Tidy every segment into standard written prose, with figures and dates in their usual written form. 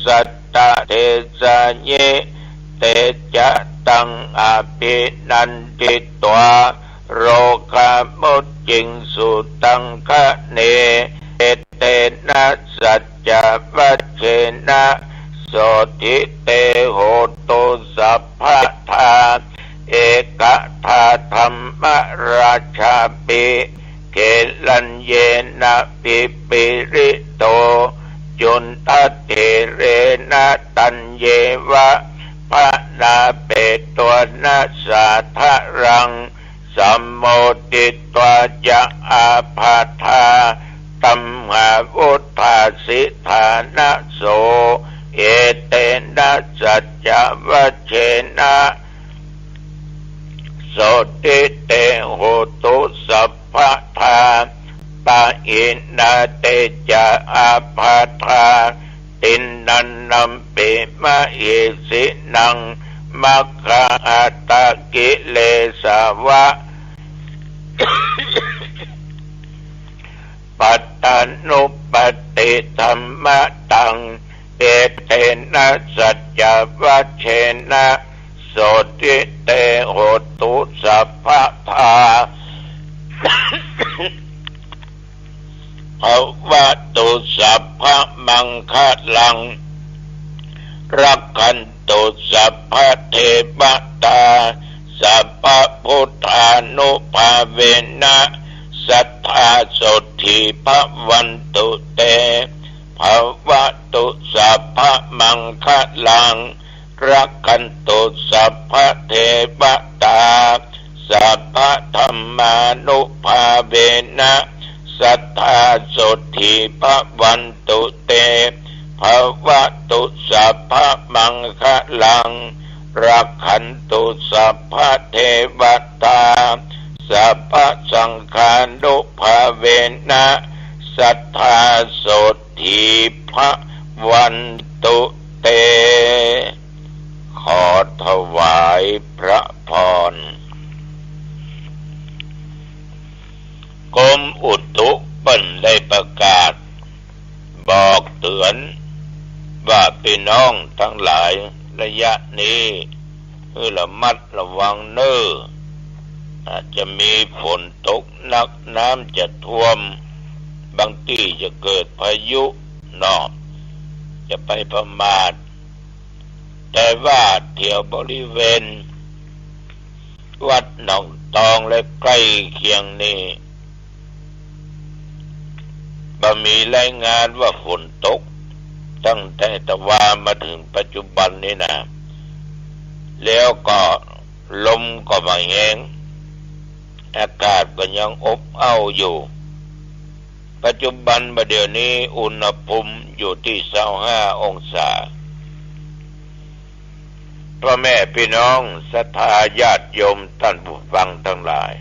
สัตตะเทสะเยเตจะตังอภินันติตวาโรคามุจจิงสุตังคะเนเตนะสัจจะวัชเชนะโสติเตโหตุสัพพทาเอกทาธรรมราชาปิเกลัญเยนะปิปิริโตจุนตเถเรนะตัญเยวะพระนาเปตัวนะสาทะรังสัมโมติตวะจะอาภาธาตัมหาวุธาสิธานะโสเอเตนะสัจจวัชเชนะโสติเตโหตุสัพพทาปะอินาเตจะอาภาธาตินนันนัมปิมะเอสินังมัคคะอัตตกิเลสาวะปัตตานุปติธรรมตังเอเตนะสัจจวัชเชนะโสติเตโหตุสัพพทาภวตุสัพพมังคะลังรักขันตุสัพพเทวตาสัพพพุทธานุภาเวนะสัทธาโสทิภวันตุเตภวตุสัพพมังคะลังรักขันตุสัพพเทวตาสัพพธัมมานุภาเวนะสัทธาโสทิภวันตุเตภวตุสัพพมังคะลังรักขันตุสัพพเทวตาสัพพสังฆานุภาเวนะสัทธาโสทิภวันตุเตขอถวายพระพรกรมอุตุเปิ้นได้ประกาศบอกเตือนว่าพี่น้องทั้งหลายระยะนี้ให้ระมัดระวังเน้ออาจจะมีฝนตกหนักน้ำจะท่วมบางที่จะเกิดพายุนอกจะไปประมาทแต่ว่าเที่ยวบริเวณวัดหนองตองและใกล้เคียงนี้บ่มีรายงานว่าฝนตกตั้งแต่ตะวันมาถึงปัจจุบันนี้นะแล้วก็ลมก็ไม่แห้งอากาศก็ยังอบอ้าวอยู่ปัจจุบันบัดเดี๋ยวนี้อุณหภูมิอยู่ที่25 องศาพ่อแม่พี่น้องศรัทธาญาติโยมท่านผู้ฟังทั้งหลาย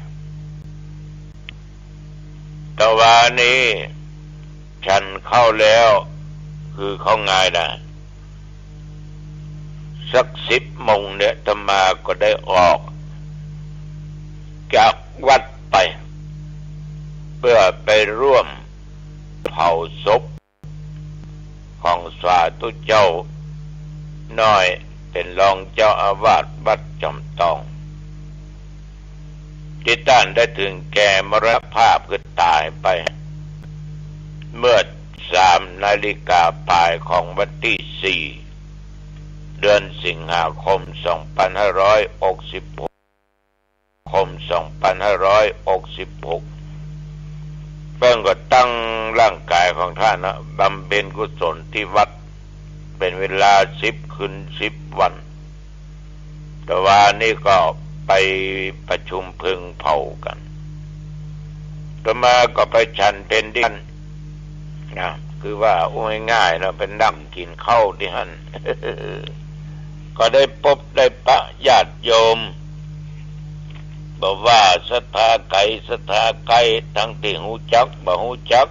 ตะวันนี้ฉันเข้าแล้วคือเข้าง่ายนะสัก10 โมงเนี่ยอาตมาก็ได้ออกจากวัดไปเพื่อไปร่วมเผาศพของสาธุเจ้าน้อยเป็นรองเจ้าอาวาสวัดจอมทองที่ท่านได้ถึงแก่มรณภาพคือตายไปเมื่อ3 นาฬิกาปลายของวันที่ 4 เดือนสิงหาคม 2566 เพิ่งก็ตั้งร่างกายของท่านนะบำเพ็ญกุศลที่วัดเป็นเวลา10 คืน 10 วันแต่ว่านี่ก็ไปประชุมพึงเผากันต่อมาก็ไปฉันเป็นดินนะคือว่าง่ายๆนะเป็นนั่งกินข้าวที่หั่น ก็ได้พบได้ปะญาติโยมบอกว่าศรัทธาไก่ทั้งที่หูจักบ่หูจัก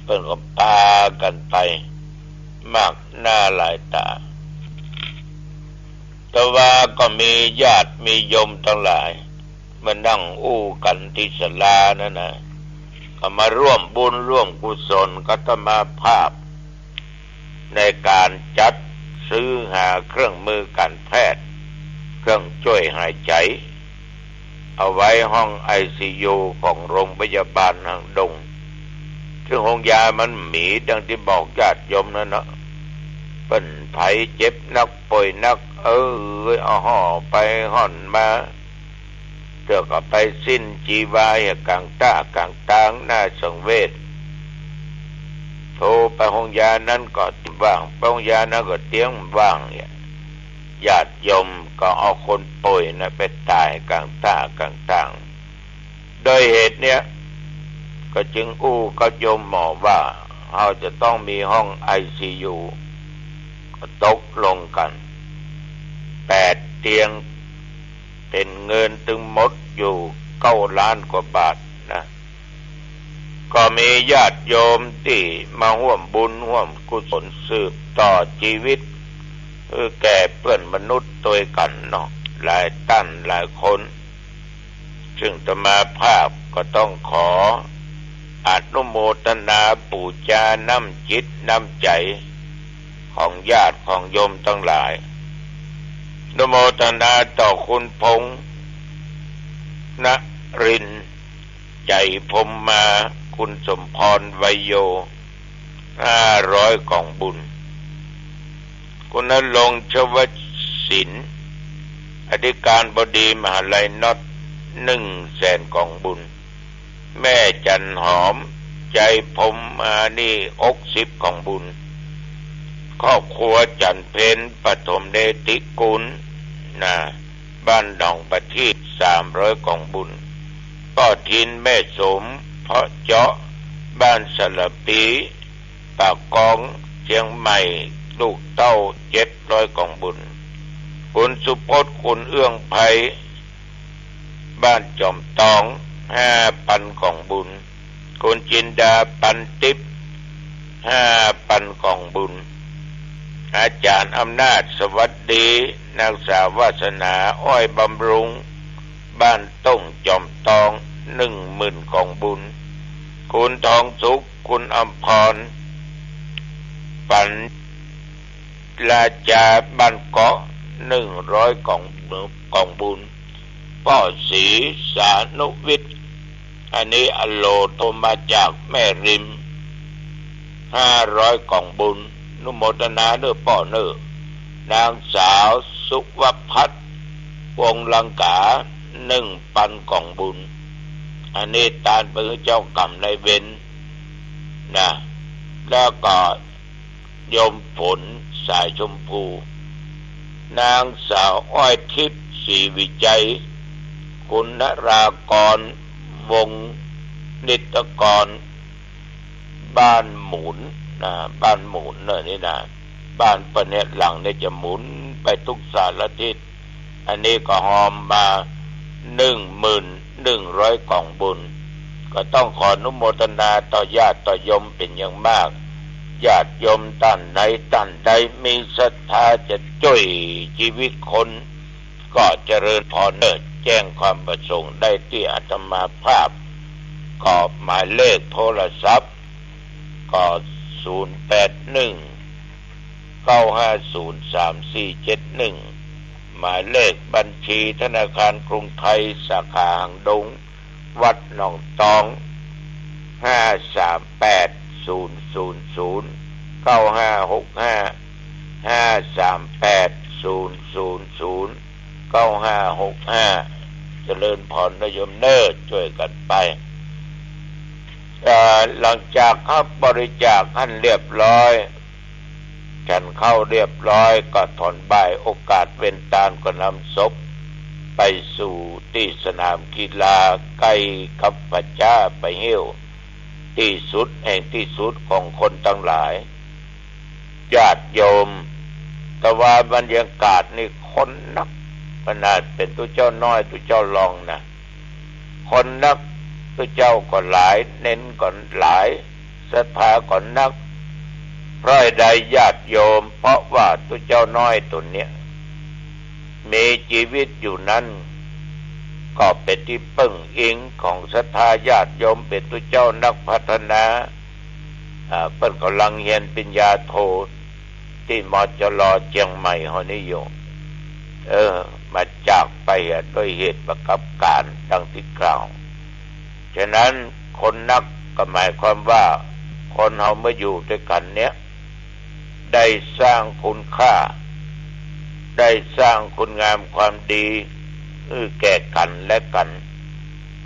เพิ่นก็พากันไปมากหน้าหลายตาแต่ว่าก็มีญาติมีโยมทั้งหลายมานั่งอู้กันที่ศาลานั่นนะก็มาร่วมบุญร่วมกุศลกับอาตมาภาพ ในการจัดซื้อหาเครื่องมือการแพทย์เครื่องช่วยหายใจเอาไว้ห้อง ICU ของโรงพยาบาลหางดงซึ่งห้องยามันหมีดังที่บอกญาติโยมนั่นเนาะเป็นไผเจ็บนักป่วยนักเอาห่อไปห่อนมาเดี๋ยวก็ไปสิ้นจีวายกลางตากลางตางหน้าสังเวชโทรไปห้องยานั้นก็ว่างไปห้องยานั้นก็เตียงว่างญาติโยมก็เอาคนป่วยนะไปตายกลางตากลางตางโดยเหตุเนี้ยก็จึงกับโยมหมอว่าเราจะต้องมีห้อง ICU ก็ตกลงกัน8เตียงเป็นเงินถึงหมดอยู่9 ล้านกว่าบาทนะก็มีญาติโยมที่มาร่วมบุญร่วมกุศลสืบต่อชีวิตแก่เพื่อนมนุษย์ตัวกันเนาะหลายท่านหลายคนซึ่งอาตมาภาพก็ต้องขออนุโมทนาปูชาน้ำจิตน้ำใจของญาติของโยมทั้งหลายอนุโมทนาต่อคุณพงษ์ณรินทร์ใจพรหมมาคุณสมพรไวยโย500 กล่องบุญคุณณรงค์ชวศิลป์อธิการบดีมหาลัยน็อต100,000 กล่องบุญแม่จันหอมใจพรหมมานี่60 กล่องบุญครอบครัวจันเพ็ญปฐมเดติกุลนะบ้านหนองประทีป300 กล่องบุญป้อทินแม่สมเพาะเจาะบ้านสระปีปากกองเชียงใหม่ลูกเต้า700 กล่องบุญคุณสุพจน์คุณเอื้องไพบ้านจอมตอง5,000 กล่องบุญคุณจินดาปันติป5,000 กล่องบุญอาจารย์อำนาจสวัสดีนางสาววาสนาอ้อยบำรุงบ้านต้งจอมตอง10,000 กล่องบุญคุณทองสุขคุณอมพรปันราชาบ้านเกาะ100 กล่องบุญพ่อศรีสานุวิทย์อันนี้อโลโทรมาจากแม่ริม500 กล่องบุญนุโมทนาเนื้อป่อเนื้อนางสาวสุวพัฒน์วงลังกา1,000 กล่องบุญอันนี้ตานเป็นเจ้ากรรมนายเวรนะแล้วก็โยมฝนสายชมพูนางสาวอ้อยทิพย์ศรีวิจัยคุณนรากรวงนิตกรบ้านหมุนนะบ้านหมุนนี่นะบ้านปะเนี่ยหลังเนี่ยจะหมุนไปทุกสารทิศอันนี้ก็หอมมา1,100 กล่องบุญก็ต้องขออนุโมทนาต่อญาติต่อโยมเป็นอย่างมากญาติโยมท่านใดมีศรัทธาจะช่วยชีวิตคนก็เจริญพรแจ้งความประสงค์ได้ที่อาตมาภาพก็หมายเลขโทรศัพท์ก็0819503471หมายเลขบัญชีธนาคารกรุงไทยสาขาหางดงวัดหนองตอง538009565 เจริญพรนโยมเน้อช่วยกันไปหลังจากเข้าบริจาคท่านเรียบร้อยฉันเข้าเรียบร้อยก็ถอนบ่ายโอกาสเว้นตาลก็นำศพไปสู่ที่สนามกีฬาใกล้กับพระเจ้าไปเหี้ยวที่สุดแห่งที่สุดของคนทั้งหลายญาติโยมแต่ว่าบรรยากาศนี่คนนักขนาดเป็นตัวเจ้าน้อยตัวเจ้ารองนะคนนักตัวเจ้าก็หลายเน้นก็หลายศรัทธาก็นักเพราะใดญาติโยมเพราะว่าตัวเจ้าน้อยตัวเนี้ยมีชีวิตอยู่นั้นก็เป็นที่ปึ้งอิงของศรัทธาญาติโยมเป็นตัวเจ้านักพัฒนาเปิ้นกำลังเรียนปริญญาโท ที่มจรเชียงใหม่เขานิยมมาจากไปด้วยเหตุประกับการดังที่กล่าวฉะนั้นคนนักก็หมายความว่าคนเราเมื่ออยู่ด้วยกันเนี้ยได้สร้างคุณค่าได้สร้างคุณงามความดีแก่กันและกัน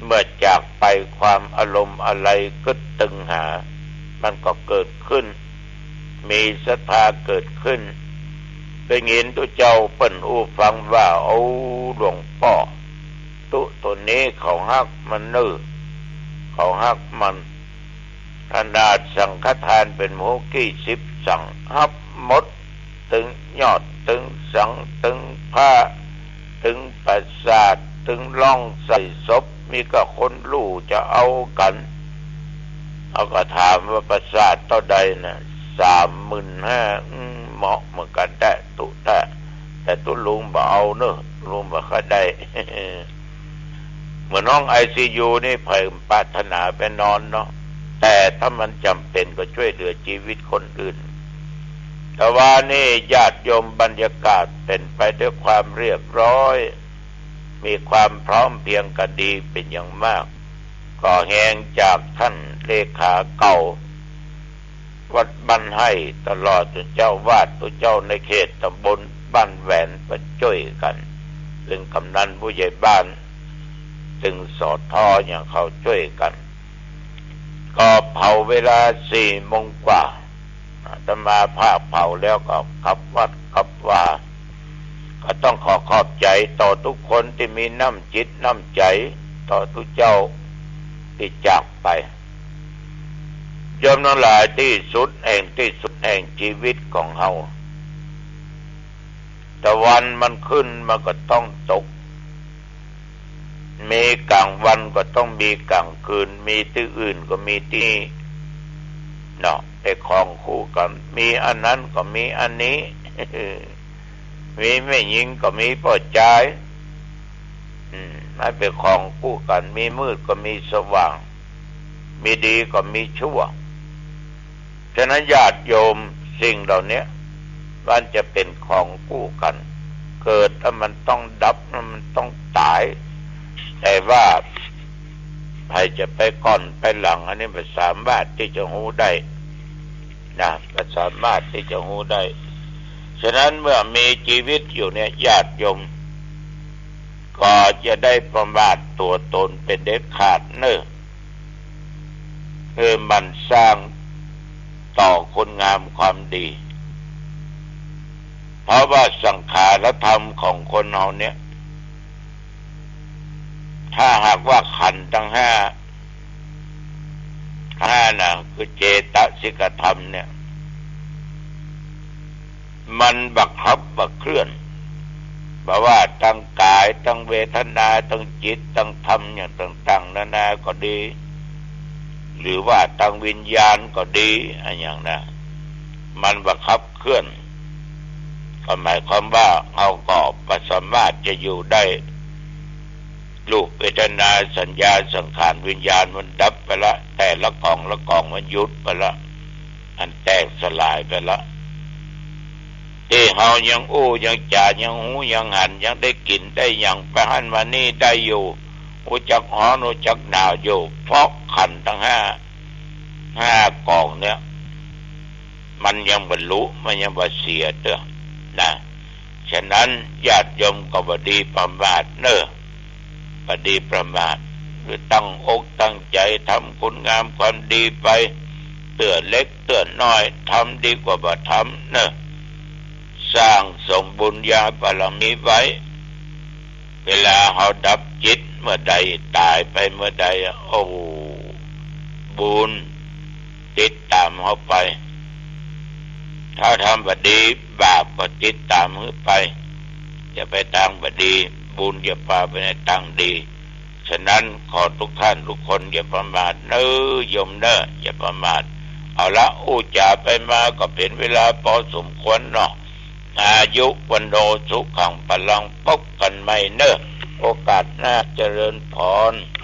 เมื่อจากไปความอารมณ์อะไรก็ตึงหามันก็เกิดขึ้นมีศรัทธาเกิดขึ้นได้ยินตุเจ้าเปิ้นอู้ฟังว่าเอาหลวงพ่อตุตัวนี้เขาฮักมันเขาฮักมันขนาดสังฆทานเป็นโมกี้10สั่งฮับหมดถึงยอดถึงสังถึงผ้าถึงประสาทถึงล่องใส่ศพมีก็คนรู้จะเอากันเอาก็ถามว่าประสาทเท่าใดนะ35,000เหมาะเหมือนกันได้ตุแต่ตุลุงบ่เอาเนอะลุงบ่ค่อยได้ เหมือนห้อง ICU นี่เพิ่มปรารถนาไปนอนเนาะแต่ถ้ามันจำเป็นก็ช่วยเหลือชีวิตคนอื่นแต่ว่านี่ญาติโยมบรรยากาศเป็นไปด้วยความเรียบร้อยมีความพร้อมเพรียงกันดีเป็นอย่างมากก็แหงจากท่านเลขาเก่าวัดบ้านให้ตลอดจนเจ้าวาดตัวเจ้าในเขตตำบลบ้านแหวนมาช่วยกันถึงกำนันผู้ใหญ่บ้านถึงสอดท่ออย่างเขาช่วยกันก็เผาเวลา4 โมงกว่าอาตมาภาคเผาแล้วก็กลับวัดกลับว่าก็ต้องขอบใจต่อทุกคนที่มีน้ำจิตน้ำใจต่อทุกเจ้าที่จากไปยอมนั่นหลายที่สุดแห่งชีวิตของเฮาแต่วันมันขึ้นมันก็ต้องตกมีกลางวันก็ต้องมีกลางคืนมีที่อื่นก็มีที่เนาะไอ้ของคู่กันมีอันนั้นก็มีอันนี้ มีแม่หญิงก็มีพ่อชายไม่เป็นของคู่กันมีมืดก็มีสว่างมีดีก็มีชั่วฉะนั้นญาติโยมสิ่งเหล่านี้มันจะเป็นของคู่กันเกิดแล้วมันต้องดับมันต้องตายแต่ว่าใครจะไปก่อนไปหลังอันนี้มันสามารถที่จะรู้ได้นะมันสามารถที่จะรู้ได้ฉะนั้นเมื่อมีชีวิตอยู่เนี่ยญาติโยมก็จะได้ประมาทตัวตนเป็นเด็ดขาดเนอะมันสร้างต่อคุณงามความดีเพราะว่าสังขารธรรมของคนเราเนี่ยถ้าหากว่าขันธ์ทั้งห้านะคือเจตสิกธรรมเนี่ยมันบังคับบังเคลื่อนบอกว่าทั้งกายทั้งเวทนาทั้งจิตทั้งธรรมอย่างต่างๆนานาก็ดีหรือว่าทั้งวิญญาณก็ดีอะไรอย่างนั้นมันบังคับเคลื่อนก็หมายความว่าเขาก็สามารถจะอยู่ได้รูปเวทนาสัญญาสังขารวิญญาณมันดับไปละแต่ละกองมันยุบไปละอันแตกสลายไปละที่เฮายังอู้ยังจ่ายังหูยังหันยังได้กลิ่นได้ยังไปหันมานี่ได้อยู่รู้จักหอนรู้จักหนาวอยู่เพราะขันธ์ทั้งห้ากองเนี่ยมันยังบรรลุมันยังบ่เสียเด้อนะฉะนั้นญาติโยมก็บ่ดีประมาทเนอะบ่ดีประมาทคือตั้งอกตั้งใจทำคุณงามความดีไปเตื้อเล็กเตื้อน้อยทำดีกว่าบ่ทำเนอะสร้างสมบุญญาบารมีไว้เวลาเขาดับจิตเมื่อใดตายไปเมื่อใดโอ้บุญติดตามเขาไปถ้าทำบดีบาปก็ติดตามเขาไปจะไปทางบดีบุญจะพาไปในทางดีฉะนั้นขอทุกท่านทุกคนอย่าประมาทเน้อยมเน้ออย่าประมาทเอาละอู้จ่าไปมาก็เป็นเวลาพอสมควรเนาะอายุวันโนสุขังพลังพบกันใหม่เนอะโอกาสหน้าเจริญพร